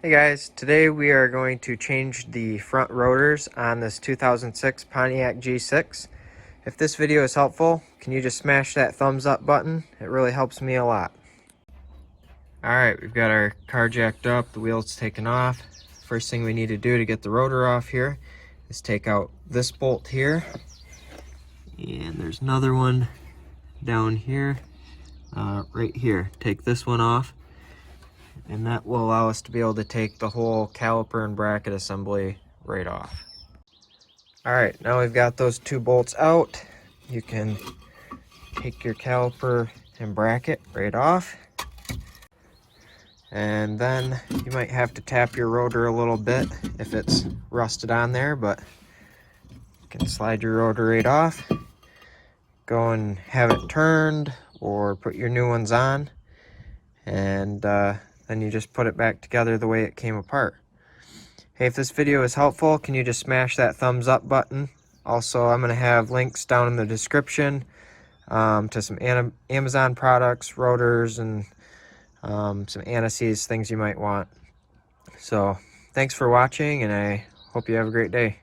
Hey guys, today we are going to change the front rotors on this 2006 Pontiac G6. If this video is helpful, can you just smash that thumbs up button? It really helps me a lot. Alright, we've got our car jacked up, the wheel's taken off. First thing we need to do to get the rotor off here is take out this bolt here. And there's another one down here, right here. Take this one off. And that will allow us to be able to take the whole caliper and bracket assembly right off. Alright, now we've got those two bolts out. You can take your caliper and bracket right off. And then you might have to tap your rotor a little bit if it's rusted on there, but you can slide your rotor right off. Go and have it turned or put your new ones on. And then you just put it back together the way it came apart. Hey, if this video is helpful, can you just smash that thumbs up button? Also, I'm going to have links down in the description to some Amazon products, rotors, and some anti-seize, things you might want. So, thanks for watching, and I hope you have a great day.